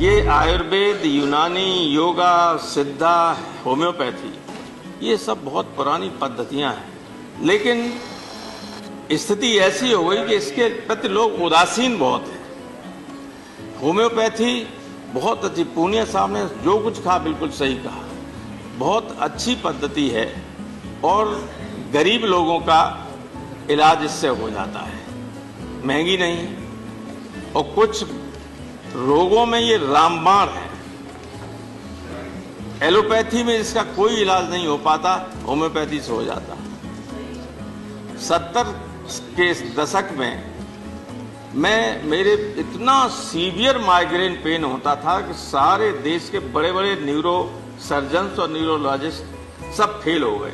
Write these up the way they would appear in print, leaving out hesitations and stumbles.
ये आयुर्वेद, यूनानी, योगा, सिद्धा, होम्योपैथी, ये सब बहुत पुरानी पद्धतियां हैं, लेकिन स्थिति ऐसी हो गई कि इसके प्रति लोग उदासीन बहुत हैं। होम्योपैथी बहुत अच्छी, पूनिया साहब ने जो कुछ कहा बिल्कुल सही कहा, बहुत अच्छी पद्धति है और गरीब लोगों का इलाज इससे हो जाता है, महंगी नहीं है। और कुछ रोगों में ये रामबाण है, एलोपैथी में इसका कोई इलाज नहीं हो पाता, होम्योपैथी से हो जाता। 70 के दशक में मेरे इतना सीवियर माइग्रेन पेन होता था कि सारे देश के बड़े बड़े न्यूरो सर्जन्स और न्यूरोलॉजिस्ट सब फेल हो गए।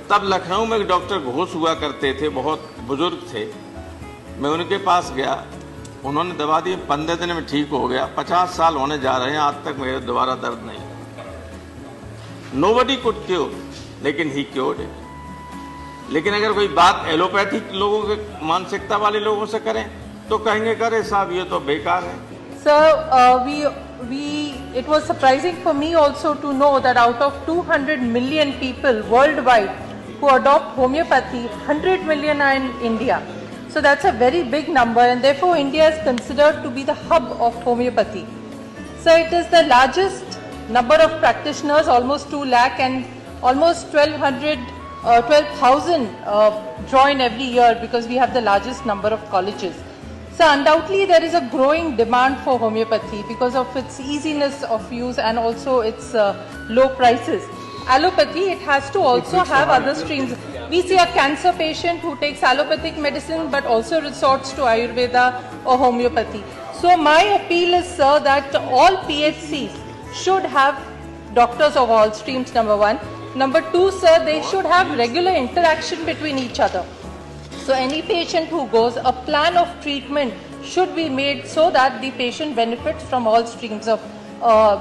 तब लखनऊ में एक डॉक्टर घोष हुआ करते थे, बहुत बुजुर्ग थे, मैं उनके पास गया, उन्होंने दवा दी, 15 दिन में ठीक हो गया। 50 साल होने जा रहे हैं, आज तक मेरे दोबारा दर्द नहीं। नोबडी कुड क्योर, लेकिन ही क्योर्ड इट। लेकिन अगर कोई बात एलोपैथिक लोगों के मानसिकता वाले लोगों से करें तो कहेंगे करे साहब ये तो बेकार है। Sir, it was surprising for me also to know that out of 200 million people worldwide who adopt homeopathy, 100 million are in India. So that's a very big number, and therefore India is considered to be the hub of homeopathy. So it is the largest number of practitioners, almost 2 lakh, and almost 12,000 join every year because we have the largest number of colleges. So undoubtedly there is a growing demand for homeopathy because of its easiness of use and also its low prices. Allopathy, it has to also have other streams. We see a cancer patient who takes allopathic medicine but also resorts to Ayurveda or homeopathy. So my appeal is, sir, that all PHCs should have doctors of all streams, number one. Number two, sir, they should have regular interaction between each other. So any patient who goes, a plan of treatment should be made so that the patient benefits from all streams of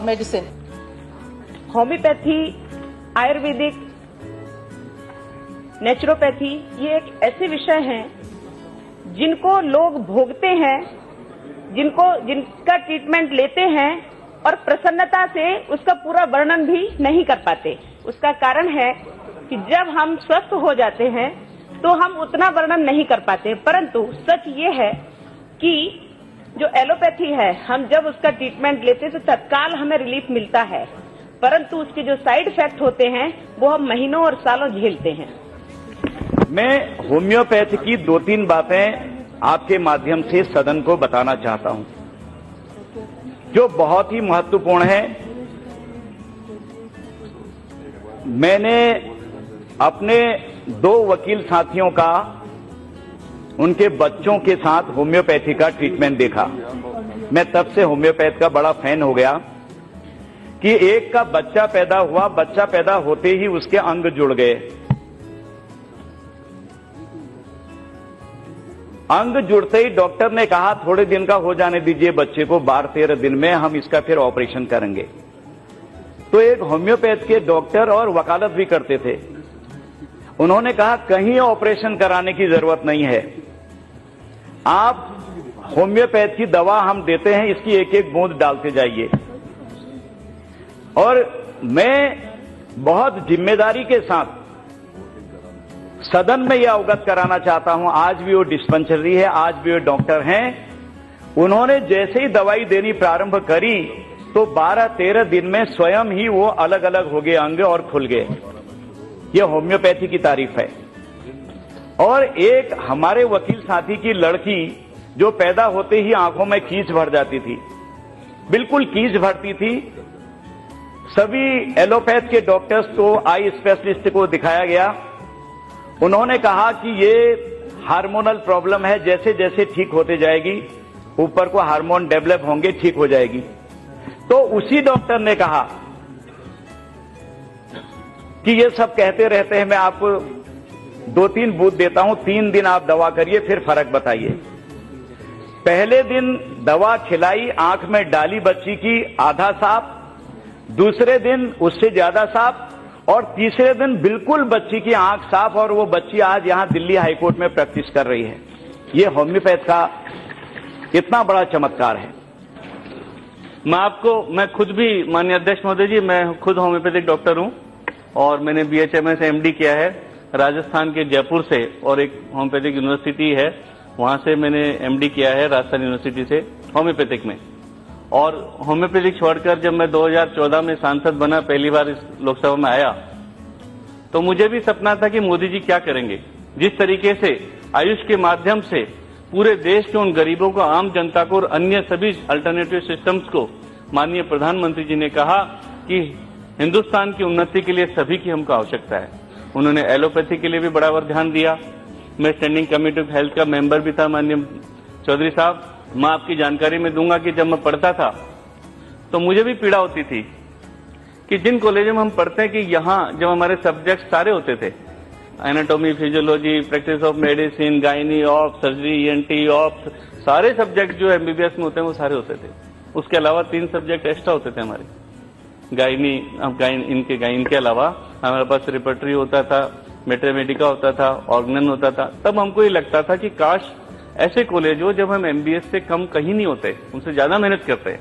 medicine. Homeopathy, Ayurvedic, naturopathy, ये एक ऐसे विषय हैं जिनको लोग भोगते हैं, जिनका ट्रीटमेंट लेते हैं और प्रसन्नता से उसका पूरा वर्णन भी नहीं कर पाते। उसका कारण है कि जब हम स्वस्थ हो जाते हैं तो हम उतना वर्णन नहीं कर पाते, परंतु सच ये है कि जो एलोपैथी है, हम जब उसका ट्रीटमेंट लेते तो तत्काल हमें रिलीफ मिलता है, परंतु उसके जो साइड इफेक्ट होते हैं वो हम महीनों और सालों झेलते हैं। मैं होम्योपैथी की 2-3 बातें आपके माध्यम से सदन को बताना चाहता हूं जो बहुत ही महत्वपूर्ण है। मैंने अपने 2 वकील साथियों का, उनके बच्चों के साथ होम्योपैथी का ट्रीटमेंट देखा। मैं तब से होम्योपैथ का बड़ा फैन हो गया कि एक का बच्चा पैदा हुआ, बच्चा पैदा होते ही उसके अंग जुड़ गए। अंग जुड़ते ही डॉक्टर ने कहा थोड़े दिन का हो जाने दीजिए बच्चे को, 12-13 दिन में हम इसका फिर ऑपरेशन करेंगे। तो एक होम्योपैथ के डॉक्टर और वकालत भी करते थे, उन्होंने कहा कहीं ऑपरेशन कराने की जरूरत नहीं है, आप होम्योपैथ की दवा हम देते हैं, इसकी एक एक बूंद डालते जाइए। और मैं बहुत जिम्मेदारी के साथ सदन में यह अवगत कराना चाहता हूं, आज भी वो डिस्पेंसरी है, आज भी वो डॉक्टर हैं, उन्होंने जैसे ही दवाई देनी प्रारंभ करी तो 12-13 दिन में स्वयं ही वो अलग अलग हो गए अंग और खुल गए। ये होम्योपैथी की तारीफ है। और एक हमारे वकील साथी की लड़की जो पैदा होते ही आंखों में कीच भर जाती थी, बिल्कुल कीच भरती थी, सभी एलोपैथ के डॉक्टर्स को, आई स्पेशलिस्ट को दिखाया गया, उन्होंने कहा कि ये हार्मोनल प्रॉब्लम है, जैसे जैसे ठीक होते जाएगी ऊपर को हार्मोन डेवलप होंगे, ठीक हो जाएगी। तो उसी डॉक्टर ने कहा कि ये सब कहते रहते हैं, मैं आपको 2-3 बूथ देता हूं, 3 दिन आप दवा करिए फिर फर्क बताइए। पहले दिन दवा खिलाई, आंख में डाली बच्ची की, आधा साफ, दूसरे दिन उससे ज्यादा साफ, और तीसरे दिन बिल्कुल बच्ची की आंख साफ, और वो बच्ची आज यहां दिल्ली हाईकोर्ट में प्रैक्टिस कर रही है। ये होम्योपैथ का इतना बड़ा चमत्कार है। मैं खुद भी माननीय अध्यक्ष महोदय जी, मैं खुद होम्योपैथिक डॉक्टर हूं और मैंने BHMS MD किया है राजस्थान के जयपुर से, और एक होम्योपैथिक यूनिवर्सिटी है वहां से मैंने MD किया है राजस्थान यूनिवर्सिटी से होम्योपैथिक में। और होम्योपैथिक छोड़कर जब मैं 2014 में सांसद बना, पहली बार इस लोकसभा में आया, तो मुझे भी सपना था कि मोदी जी क्या करेंगे। जिस तरीके से आयुष के माध्यम से पूरे देश के उन गरीबों को, आम जनता को और अन्य सभी अल्टरनेटिव सिस्टम्स को माननीय प्रधानमंत्री जी ने कहा कि हिंदुस्तान की उन्नति के लिए सभी की हमको आवश्यकता है। उन्होंने एलोपैथी के लिए भी बराबर ध्यान दिया। मैं स्टैंडिंग कमेटी ऑफ हेल्थ का मेंबर भी था माननीय चौधरी साहब। मैं आपकी जानकारी में दूंगा कि जब मैं पढ़ता था तो मुझे भी पीड़ा होती थी कि जिन कॉलेजों में हम पढ़ते हैं कि यहाँ जब हमारे सब्जेक्ट सारे होते थे, anatomy, physiology, practice of medicine, gynae, of surgery, ENT, of, सारे सब्जेक्ट जो MBBS में होते हैं वो सारे होते थे। उसके अलावा 3 सब्जेक्ट एक्स्ट्रा होते थे हमारे, इनके अलावा हमारे पास रिपर्टरी होता था, मैथमेटिका होता था, ऑर्गनन होता था। तब हमको ये लगता था कि काश ऐसे कॉलेज हो जब हम MBS से कम कहीं नहीं होते, उनसे ज्यादा मेहनत करते हैं।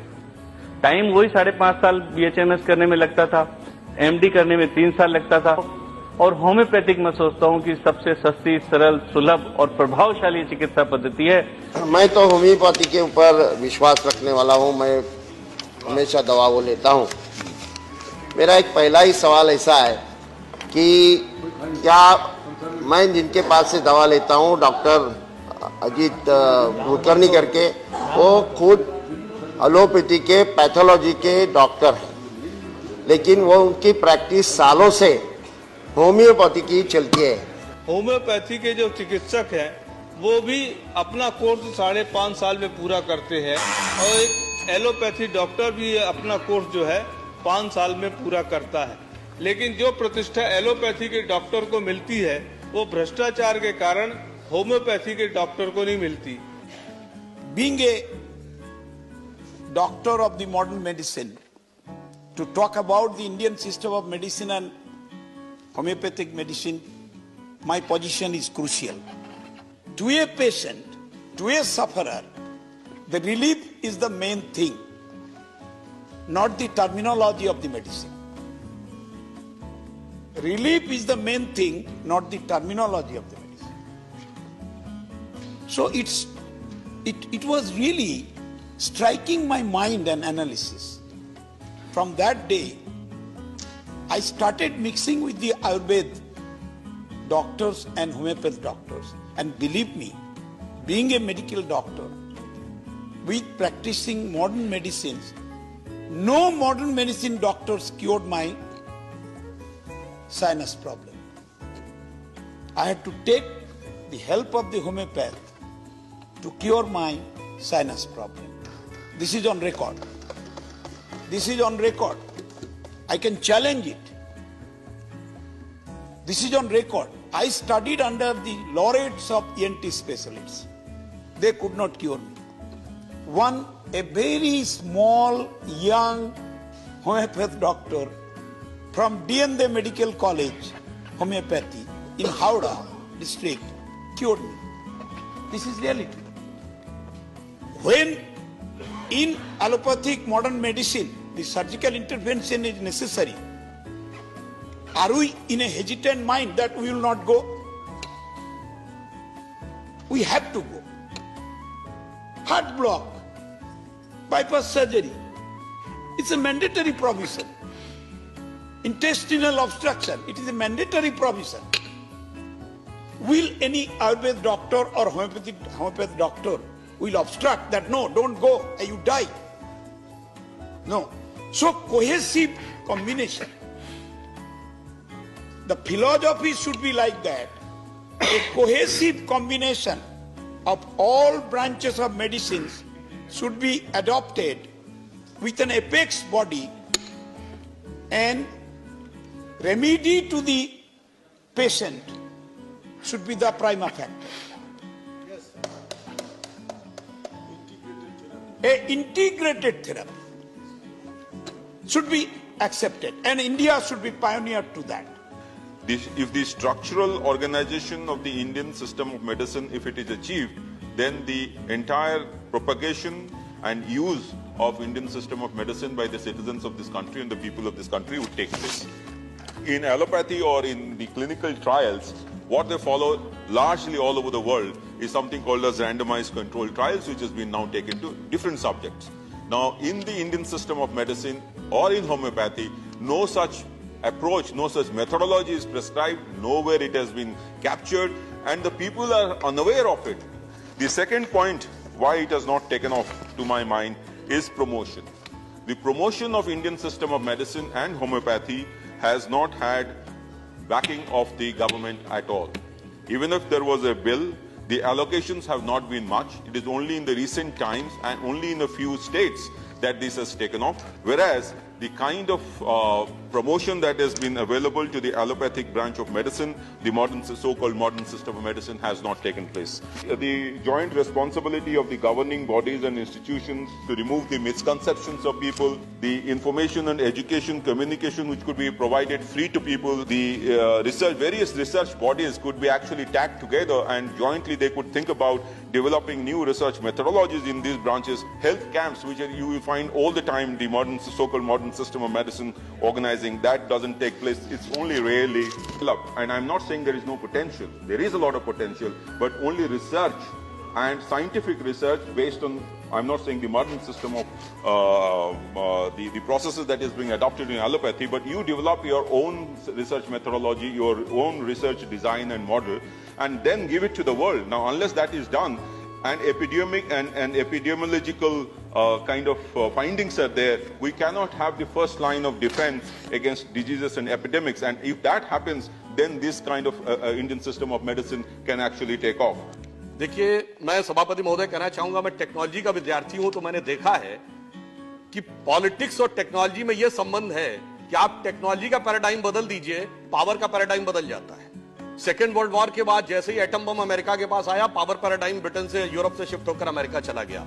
टाइम वही 5.5 साल BHMS करने में लगता था, MD करने में 3 साल लगता था, और होम्योपैथिक मैं सोचता हूं कि सबसे सस्ती, सरल, सुलभ और प्रभावशाली चिकित्सा पद्धति है। मैं तो होम्योपैथी के ऊपर विश्वास रखने वाला हूं, मैं हमेशा दवा वो लेता हूं। मेरा एक पहला ही सवाल ऐसा है कि क्या मैं जिनके पास से दवा लेता हूं, डॉक्टर अजीत कुलकर्णी करके, वो खुद एलोपैथी के पैथोलॉजी के डॉक्टर हैं, लेकिन वो उनकी प्रैक्टिस सालों से होम्योपैथी की चलती है। होम्योपैथी के जो चिकित्सक हैं वो भी अपना कोर्स 5.5 साल में पूरा करते हैं, और एक एलोपैथी डॉक्टर भी अपना कोर्स जो है 5 साल में पूरा करता है। लेकिन जो प्रतिष्ठा एलोपैथी के डॉक्टर को मिलती है वो भ्रष्टाचार के कारण होम्योपैथी के डॉक्टर को नहीं मिलती। Being a doctor of the modern medicine, to talk about the Indian system of medicine and homeopathic medicine, my position is crucial. To a patient, to a sufferer, the relief is the main thing, not the terminology of the medicine. Relief is the main thing, not the terminology of the medicine. So it was really striking my mind and analysis. From that day, I started mixing with the Ayurveda doctors and homeopathic doctors. And believe me, being a medical doctor with practicing modern medicines, no modern medicine doctors cured my sinus problem. I had to take the help of the homeopath to cure my sinus problem. This is on record. This is on record. I can challenge it. This is on record. I studied under the laureates of ENT specialists. They could not cure me. A very small, young homeopath doctor from DND Medical College, homeopathy, in Howrah district, cured me. This is reality. When in allopathic modern medicine, the surgical intervention is necessary, are we in a hesitant mind that we will not go? We have to go. Heart block, bypass surgery, it's a mandatory provision. Intestinal obstruction, it is a mandatory provision. Will any Ayurvedic doctor or homeopathic doctor will obstruct that? No, don't go, you die. No. So cohesive combination. The philosophy should be like that. A cohesive combination of all branches of medicines should be adopted with an apex body, and remedy to the patient should be the prima factor. Yes. A integrated therapy should be accepted, and India should be pioneer to that. If the structural organization of the Indian system of medicine, if it is achieved, then the entire propagation and use of Indian system of medicine by the citizens of this country and the people of this country would take place. In allopathy or in the clinical trials, what they follow largely all over the world is something called as randomized controlled trials, which has been now taken to different subjects. Now, in the Indian system of medicine or in homeopathy, no such approach, no such methodology is prescribed, nowhere it has been captured, and the people are unaware of it. The second point why it has not taken off, to my mind, is promotion. The promotion of Indian system of medicine and homeopathy has not had backing of the government at all. Even if there was a bill, the allocations have not been much. It is only in the recent times and only in a few states that this has taken off, whereas the kind of promotion that has been available to the allopathic branch of medicine, the modern, so-called modern system of medicine, has not taken place. The joint responsibility of the governing bodies and institutions to remove the misconceptions of people, the information and education, communication which could be provided free to people, the various research bodies could be actually tagged together and jointly they could think about developing new research methodologies in these branches. Health camps, which you will find all the time, the modern, so-called modern system of medicine organizing, that doesn't take place. It's only rarely developed. And I'm not saying there is no potential. There is a lot of potential, but only research and scientific research based on, I'm not saying the modern system of the processes that is being adopted in allopathy, but you develop your own research methodology, your own research design and model, and then give it to the world. Now, unless that is done, and epidemiological kind of findings are there, we cannot have the first line of defense against diseases and epidemics. And if that happens, then this kind of Indian system of medicine can actually take off. देखिए, मैं सभापति महोदय कहना चाहूंगा, मैं technology का विद्यार्थी हूं, तो मैंने देखा है कि पॉलिटिक्स और टेक्नोलॉजी में यह संबंध है कि आप टेक्नोलॉजी का पैराडाइम बदल दीजिए, पावर का पैराडाइम बदल जाता है। सेकेंड वर्ल्ड वॉर के बाद जैसे ही एटम बम अमेरिका के पास आया, पावर पैराडाइम ब्रिटेन से, यूरोप से शिफ्ट होकर अमेरिका चला गया।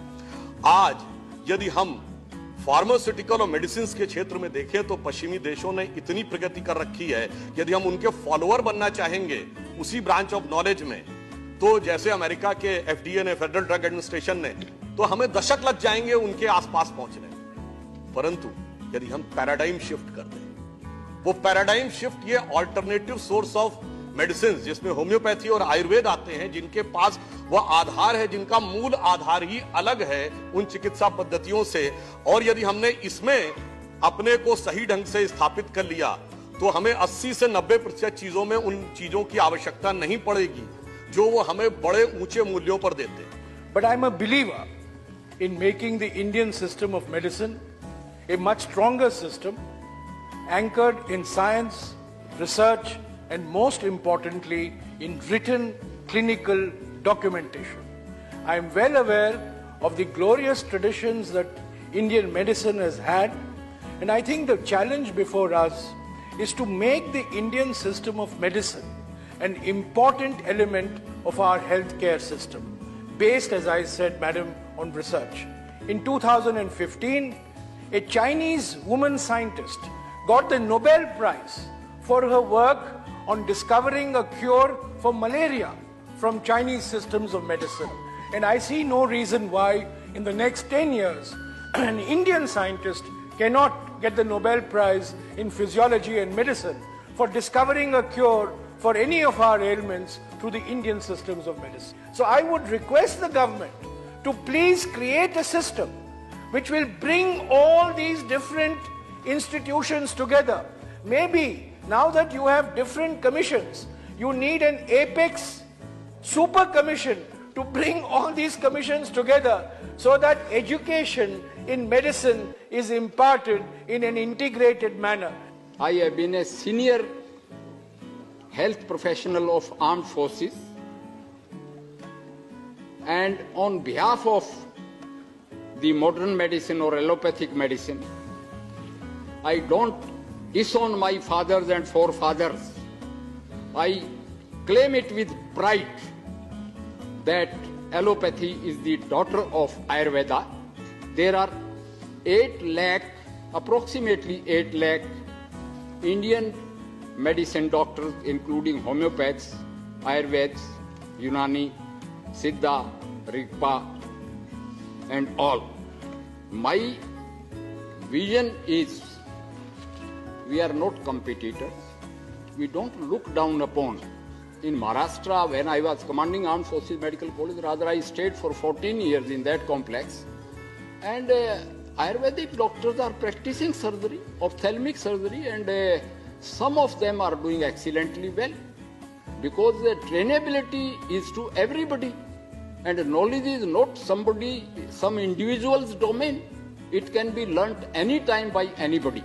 आज यदि हम फार्मास्यूटिकल और मेडिसिन के क्षेत्र में देखें तो पश्चिमी देशों ने इतनी प्रगति कर रखी है, यदि हम उनके फॉलोअर बनना चाहेंगे उसी ब्रांच ऑफ नॉलेज में, तो जैसे अमेरिका के एफडीए ने, फेडरल ड्रग एडमिनिस्ट्रेशन ने, तो हमें दशक लग जाएंगे उनके आसपास पहुंचने। परंतु यदि हम पैराडाइम शिफ्ट कर दें, वो पैराडाइम शिफ्ट, ये ऑल्टरनेटिव सोर्स ऑफ मेडिसिन जिसमें होम्योपैथी और आयुर्वेद आते हैं, जिनके पास वह आधार है, जिनका मूल आधार ही अलग है उन चिकित्सा पद्धतियों से, और यदि हमने इसमें अपने को सही ढंग से स्थापित कर लिया तो हमें 80 से 90% चीजों में उन चीजों की आवश्यकता नहीं पड़ेगी जो वो हमें बड़े ऊंचे मूल्यों पर देते हैं। But I'm a believer in making the Indian system of medicine a much stronger system, anchored in science, research, and most importantly, in written clinical documentation. I am well aware of the glorious traditions that Indian medicine has had, and I think the challenge before us is to make the Indian system of medicine an important element of our healthcare system, based, as I said, Madam, on research. In 2015, a Chinese woman scientist got the Nobel Prize for her work on discovering a cure for malaria from Chinese systems of medicine. And I see no reason why in the next 10 years, an Indian scientist cannot get the Nobel Prize in physiology and medicine for discovering a cure for any of our ailments through the Indian systems of medicine. So I would request the government to please create a system which will bring all these different institutions together. Maybe now that you have different commissions, you need an apex super commission to bring all these commissions together so that education in medicine is imparted in an integrated manner. I have been a senior health professional of armed forces, and on behalf of the modern medicine or allopathic medicine, I don't disown my fathers and forefathers. I claim it with pride that allopathy is the daughter of Ayurveda. There are 8 lakh, approximately 8 lakh Indian medicine doctors, including homeopaths, Ayurveds, Unani, Siddha, Rigpa, and all. My vision is we are not competitors. We don't look down upon. In Maharashtra, when I was commanding Armed Forces Medical College, rather I stayed for 14 years in that complex. And Ayurvedic doctors are practicing surgery, ophthalmic surgery, and some of them are doing excellently well. Because the trainability is to everybody. And knowledge is not some individual's domain. It can be learnt anytime by anybody.